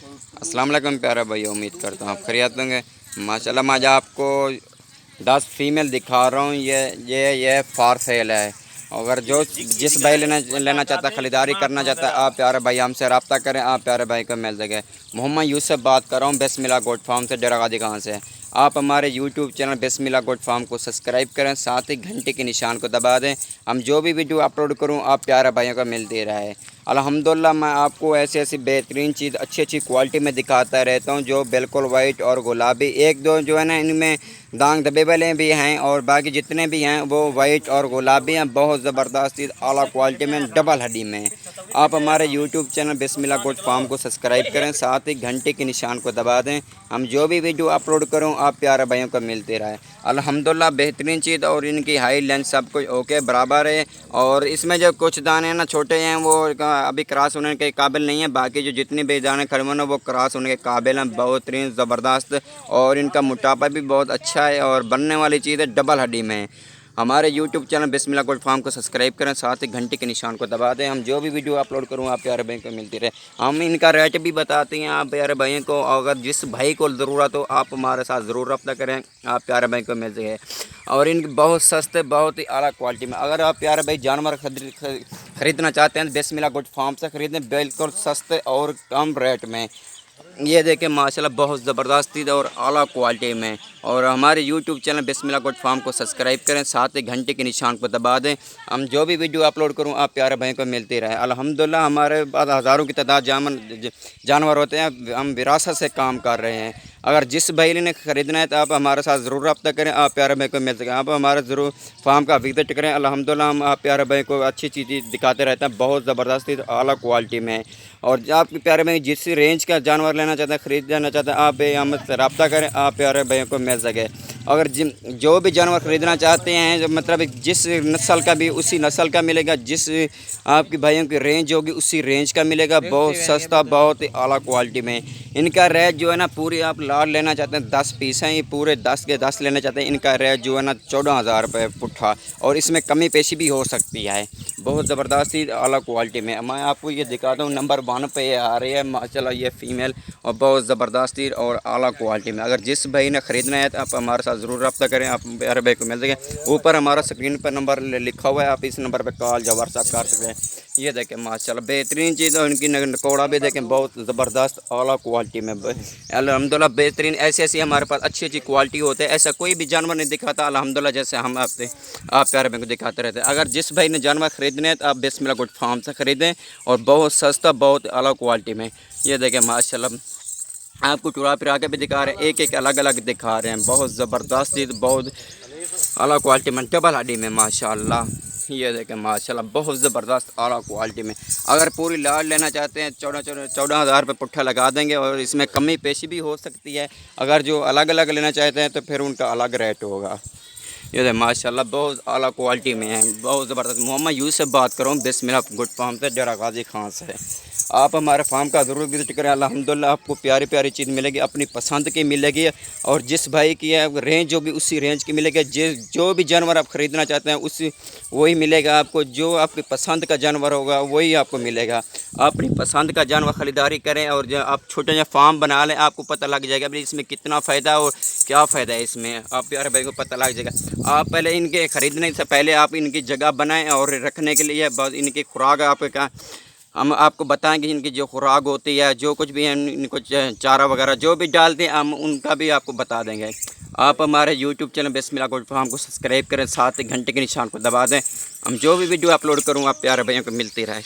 अस्सलाम वालेकुम प्यारा भाई, उम्मीद करता हूँ आप खैरियत होंगे। माशाल्लाह मैं आज आपको 10 फीमेल दिखा रहा हूँ। ये फॉर सेल है। अगर जो जिस भाई लेना चाहता है, ख़रीदारी करना चाहता है, आप प्यारे भाई हमसे रब्ता करें। आप प्यारे भाई को मिल सके। मोहम्मद यूसुफ बात कर रहा हूँ बिस्मिल्लाह गोट फार्म से, डरागादी गाँव से। आप हमारे यूट्यूब चैनल बिस्मिल्लाह गोट फार्म को सब्सक्राइब करें, साथ ही घंटे के निशान को दबा दें। हम जो भी वीडियो अपलोड करूँ आप प्यारे भाइयों को मिलती रहे। अल्हम्दुलिल्लाह मैं आपको ऐसी ऐसी बेहतरीन चीज़ अच्छी अच्छी क्वालिटी में दिखाता रहता हूँ, जो बिल्कुल वाइट और गुलाबी। एक दो जो है ना इनमें दाग धब्बे वाले भी हैं, और बाकी जितने भी हैं वो वाइट और गुलाबी हैं। बहुत ज़बरदस्त चीज़ आला क्वालिटी में, डबल हड्डी में। आप हमारे यूट्यूब चैनल बिस्मिल्लाह गोट फार्म को सब्सक्राइब करें, साथ ही घंटे के निशान को दबा दें। हम जो भी वीडियो अपलोड करूँ आप प्यारे भाइयों को मिलते रहे। अल्हम्दुलिल्लाह बेहतरीन चीज़, और इनकी हाई लेंथ सब कुछ ओके बराबर है। और इसमें जो कुछ दाने ना छोटे हैं वो अभी क्रॉस होने के काबिल नहीं है। बाकी जो जितने भी दाने खड़े हुए हैं वो क्रॉस होने के काबिल हैं। बेहतरीन ज़बरदस्त, और इनका मोटापा भी बहुत अच्छा है, और बनने वाली चीज़ है डबल हड्डी में। हमारे यूट्यूब चैनल बिस्मिल्लाह गोट फार्म को सब्सक्राइब करें, साथ ही घंटे के निशान को दबा दें। हम जो भी वीडियो अपलोड करूँ आप प्यारे भाई को मिलती रहे। हम इनका रेट भी बताते हैं आप प्यारे भाइयों को। अगर जिस भाई को ज़रूरत हो आप हमारे साथ ज़रूर रब्ता करें, आप प्यारे भाई को मिल सके। और इनके बहुत सस्ते, बहुत ही आला क्वालिटी में। अगर आप प्यारे भाई जानवर ख़रीदना चाहते हैं तो बिस्मिल्लाह गोट फार्म से ख़रीदें, बिल्कुल सस्ते और कम रेट में। ये देखें माशाल्लाह बहुत ज़बरदस्त चीज़ और आला क्वालिटी में। और हमारे यूट्यूब चैनल बिस्मिल्लाह गोट फार्म को सब्सक्राइब करें, साथ ही घंटे के निशान को दबा दें। हम जो भी वीडियो अपलोड करूं आप प्यारे भाई को मिलती रहे। अल्हम्दुलिल्लाह हमारे पास हज़ारों की तादाद जानवर होते हैं। हम विरासत से काम कर रहे हैं। अगर जिस भाई ने ख़रीदना है तो आप हमारे साथ ज़रूर रब्ता करें, आप प्यारे भाई को मिल सकें। आप हमारे ज़रूर फार्म का विज़िट करें। अल्हम्दुलिल्लाह हम आप प्यारे भाई को अच्छी चीज़ दिखाते रहते हैं, बहुत ज़बरदस्त आला क्वालिटी में। और आप प्यारे भाई जिस रेंज का जानवर लेना चाहते हैं, ख़रीदना चाहते हैं, आप हमसे रब्ता करें, आप प्यारे भाइयों को मिल सके। अगर जो भी जानवर ख़रीदना चाहते हैं, मतलब जिस नस्ल का भी उसी नस्ल का मिलेगा, जिस आपकी भाइयों की रेंज होगी उसी रेंज का मिलेगा। बहुत सस्ता, बहुत ही आला क्वालिटी में। इनका रेट जो है ना पूरी, आप लाट लेना चाहते हैं 10 पीस हैं, ये पूरे 10 के 10 लेना चाहते हैं, इनका रेट जो है ना 14,000 रुपये पुट्ठा, और इसमें कमी पेशी भी हो सकती है। बहुत ज़बरदस्त ही आला क्वालिटी में। मैं आपको ये दिखाता हूँ, नंबर 1 पे ये आ रही है माशाल्लाह ये फ़ीमेल, और बहुत ज़बरदस्त और आला क्वालिटी में। अगर जिस भाई ने ख़रीदना है तो आप हमारे साथ ज़रूर रब्ता करें, आप प्यारे भाई को मिल सकें। ऊपर हमारा स्क्रीन पर नंबर लिखा हुआ है, आप इस नंबर पर कॉल या व्हाट्सअप कर सकते हैं। ये देखें माशाल्लाह बेहतरीन चीज़, और इनकी नकोड़ा भी देखें बहुत ज़बरदस्त आला क्वालिटी में। अल्हम्दुलिल्लाह बेहतरीन ऐसी ऐसी हमारे पास अच्छी अच्छी क्वालिटी होते हैं। ऐसा कोई भी जानवर नहीं दिखाता अल्हम्दुलिल्लाह, जैसे हम आप प्यारे भाई को दिखाते रहते हैं। अगर जिस भाई ने जानवर ख़रीदने हैं तो आप बिस्मिल्लाह गोट फार्म से ख़रीदें, और बहुत सस्ता, बहुत आला क्वालिटी में। ये देखें माशाल्लाह आपको चुरा फिरा के भी दिखा रहे हैं, एक एक अलग अलग दिखा रहे हैं। बहुत ज़बरदस्त चीज़, बहुत आला क्वालिटी में, डबल हड्डी में माशाल्लाह। ये देखें माशाल्लाह बहुत ज़बरदस्त आला क्वालिटी में। अगर पूरी लाट लेना चाहते हैं 14,000 रुपये पुट्ठा लगा देंगे, और इसमें कमी पेशी भी हो सकती है। अगर जो अलग अलग लेना चाहते हैं तो फिर उनका अलग रेट होगा। ये माशाल्लाह बहुत आला क्वालिटी में है, बहुत ज़बरदस्त। मोहम्मद यूसुफ बात करूँ बिस्मिल्लाह गोट फार्म से, डरागादी खां से। आप हमारे फार्म का ज़रूर विज़िट करें। अल्हम्दुलिल्लाह आपको प्यारी प्यारी चीज़ मिलेगी, अपनी पसंद की मिलेगी, और जिस भाई की है रेंज होगी उसी रेंज की मिलेगी। जो भी जानवर आप ख़रीदना चाहते हैं उसी वही मिलेगा आपको। जो आपकी पसंद का जानवर होगा वही आपको मिलेगा। अपनी पसंद का जानवर ख़रीदारी करें, और जो आप छोटे या फार्म बना लें, आपको पता लग जाएगा भाई इसमें कितना फ़ायदा और क्या फ़ायदा है इसमें। आप प्यारे भाई को पता लग जाएगा। आप पहले इनके ख़रीदने से पहले आप इनकी जगह बनाएं, और रखने के लिए इनकी खुराक आपका हम आपको बताएंगे। इनकी जो खुराक होती है, जो कुछ भी है, इनको चारा वगैरह जो भी डालते हैं हम उनका भी आपको बता देंगे। आप हमारे यूट्यूब चैनल बिस्मिल्लाह गोट फार्म को सब्सक्राइब करें, साथ ही घंटे के निशान को दबा दें। हम जो भी वीडियो अपलोड करूँ आप प्यारे भाइयों को मिलती रहे।